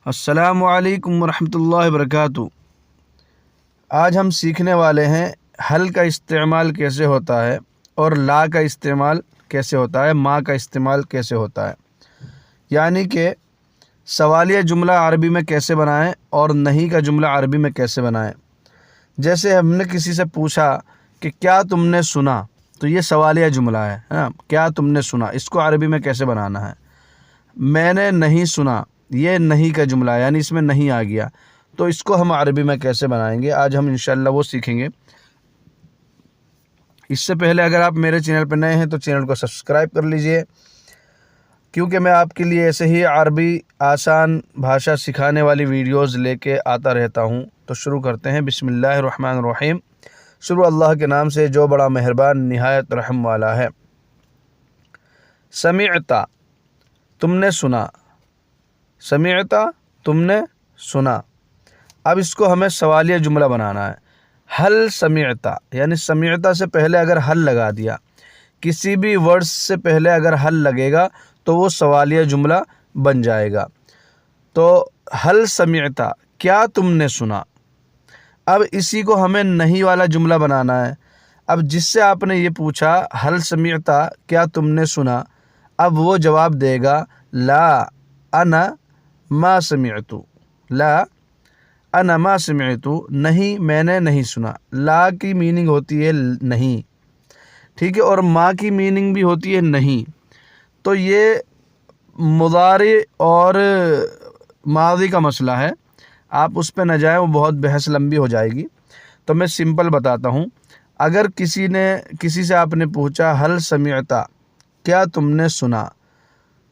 السلام علیکم ورحمۃ اللہ وبرکاتہ۔ آج ہم سیکھنے والے ہیں حل کا استعمال کیسے ہوتا ہے اور لا کا استعمال کیسے ہوتا ہے، ما کا استعمال کیسے ہوتا ہے، یعنی کہ سوالیہ جملہ عربی میں کیسے بنائیں اور نہیں کا جملہ عربی میں کیسے بنائیں۔ جیسے ہم نے کسی سے پوچھا کہ کیا تم نے سنا، تو یہ سوالیہ جملہ ہے نا، کیا تم نے سنا، اس کو عربی میں کیسے بنانا ہے۔ میں نے نہیں سنا، یہ نہیں کا جملہ ہے، یعنی اس میں نہیں آ گیا، تو اس کو ہم عربی میں کیسے بنائیں گے، آج ہم انشاءاللہ وہ سیکھیں گے۔ اس سے پہلے اگر آپ میرے چینل پہ نئے ہیں تو چینل کو سبسکرائب کر لیجئے، کیونکہ میں آپ کے لیے ایسے ہی عربی آسان بھاشا سکھانے والی ویڈیوز لے کے آتا رہتا ہوں۔ تو شروع کرتے ہیں۔ بسم اللہ الرحمن الرحیم، شروع اللہ کے نام سے جو بڑا مہربان نہایت رحم والا ہے۔ سمعتا، تم نے سنا، سمعتا تم نے سنا۔ اب اس کو ہمیں سوالیہ جملہ بنانا ہے۔ حل سمعتا، یعنی سمعتا سے پہلے اگر حل لگا دیا، کسی بھی ورڈ سے پہلے اگر حل لگے گا تو وہ سوالیہ جملہ بن جائے گا۔ تو حل سمعتا، کیا تم نے سنا۔ اب اسی کو ہمیں نہیں والا جملہ بنانا ہے۔ اب جس سے آپ نے یہ پوچھا حل سمعتا، کیا تم نے سنا، اب وہ جواب دے گا لا انا ما سمعت، لا انا ما سمعت، نہیں میں نے نہیں سنا۔ لا کی میننگ ہوتی ہے نہیں، ٹھیک ہے، اور ما کی میننگ بھی ہوتی ہے نہیں۔ تو یہ مضارع اور ماضی کا مسئلہ ہے، آپ اس پہ نہ جائیں، وہ بہت بحث لمبی ہو جائے گی۔ تو میں سمپل بتاتا ہوں۔ اگر کسی سے آپ نے پوچھا حل سمعتا، کیا تم نے سنا،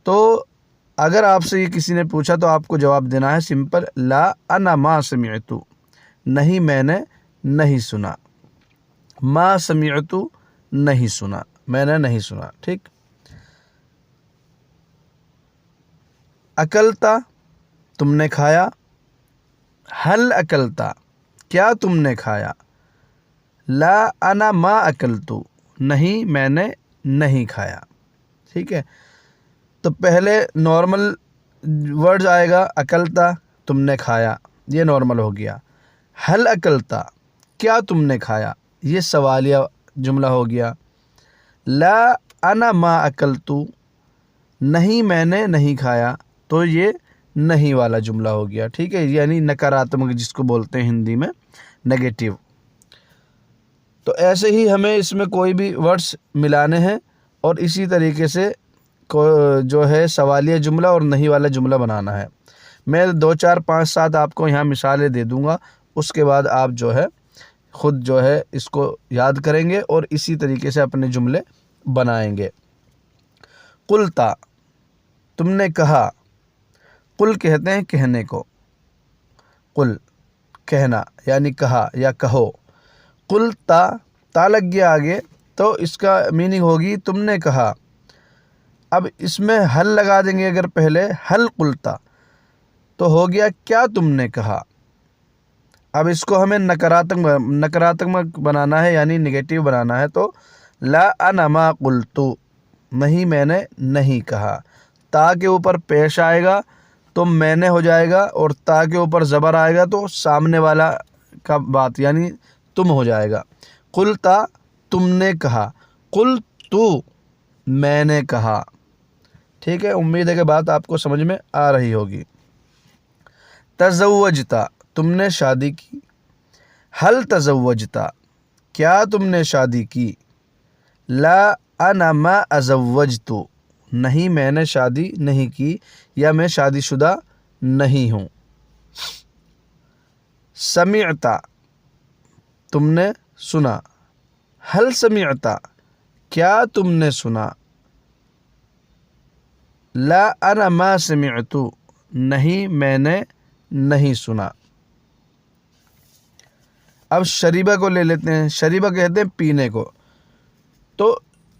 تو اگر آپ سے یہ کسی نے پوچھا تو آپ کو جواب دینا ہے سمپل لا انا ما سمعت، نہیں میں نے نہیں سنا، ما سمعت نہیں سنا، میں نے نہیں سنا، ٹھیک۔ اکلتا، تم نے کھایا، حل اکلتا، کیا تم نے کھایا، لا انا ما اکلت، نہیں میں نے نہیں کھایا، ٹھیک ہے۔ تو پہلے نارمل ورڈز آئے گا، اکلتا تم نے کھایا، یہ نارمل ہو گیا۔ حل اکلتا، کیا تم نے کھایا، یہ سوالیہ جملہ ہو گیا۔ لا انا ما اکلت، نہیں میں نے نہیں کھایا، تو یہ نہیں والا جملہ ہو گیا، ٹھیک ہے، یعنی نکراتمک جس کو بولتے ہیں ہندی میں، نیگیٹو۔ تو ایسے ہی ہمیں اس میں کوئی بھی ورڈز ملانے ہیں اور اسی طریقے سے جو ہے سوالیہ جملہ اور نہیں والا جملہ بنانا ہے۔ میں 2 4 5 7 آپ کو یہاں مثالیں دے دوں گا، اس کے بعد آپ جو ہے خود جو ہے اس کو یاد کریں گے اور اسی طریقے سے اپنے جملے بنائیں گے۔ قلتا، تم نے کہا، قل کہتے ہیں کہنے کو، قل کہنا یعنی کہا یا کہو۔ قلتا، تا لگ گیا آگے، تو اس کا میننگ ہوگی تم نے کہا۔ اب اس میں حل لگا دیں گے اگر پہلے، حل قلتا، تو ہو گیا کیا تم نے کہا۔ اب اس کو ہمیں نکراتمک بنانا ہے، یعنی نگیٹو بنانا ہے، تو لا انا ما قلت، نہیں میں نے نہیں کہا۔ تا کے اوپر پیش آئے گا تو میں نے ہو جائے گا، اور تا کے اوپر زبر آئے گا تو سامنے والا کا بات یعنی تم ہو جائے گا۔ قلتا، تم نے کہا، قلت، میں نے کہا، ٹھیک ہے۔ امید ہے کہ بات آپ کو سمجھ میں آ رہی ہوگی۔ تزوجتا، تم نے شادی کی، حل تزوجتا، کیا تم نے شادی کی، لا انا ما ازوجت، نہیں میں نے شادی نہیں کی یا میں شادی شدہ نہیں ہوں۔ سمعتا، تم نے سنا، حل سمعتا، کیا تم نے سنا، لا انا ما سمعت، نہیں میں نے نہیں سنا۔ اب شریبہ کو لے لیتے ہیں۔ شریبہ کہتے ہیں پینے کو، تو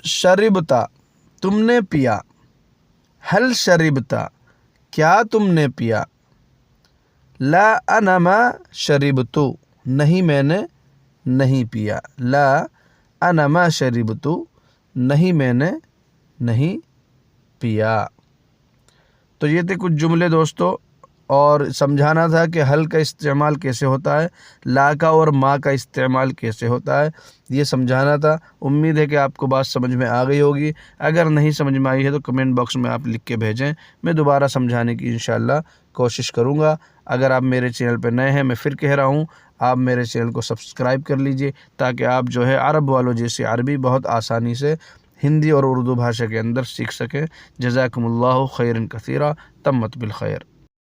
شربتا، تم نے پیا، حل شربتا، کیا تم نے پیا، لا انا ما شربت، نہیں میں نے نہیں پیا، لا انا ما شربت، نہیں میں نے نہیں پیا۔ تو یہ تھے کچھ جملے دوستو، اور سمجھانا تھا کہ حل کا استعمال کیسے ہوتا ہے، لا کا اور ما کا استعمال کیسے ہوتا ہے، یہ سمجھانا تھا۔ امید ہے کہ آپ کو بات سمجھ میں آ گئی ہوگی۔ اگر نہیں سمجھ میں آئی ہے تو کمنٹ باکس میں آپ لکھ کے بھیجیں، میں دوبارہ سمجھانے کی انشاءاللہ کوشش کروں گا۔ اگر آپ میرے چینل پہ نئے ہیں، میں پھر کہہ رہا ہوں، آپ میرے چینل کو سبسکرائب کر لیجئے تاکہ آپ جو ہے عرب والوں جیسی عربی بہت آسانی سے ہندی اور اردو بھاشا کے اندر سیکھ سکیں۔ جزاکم اللہ خیرا کثیرا، تمت بالخیر۔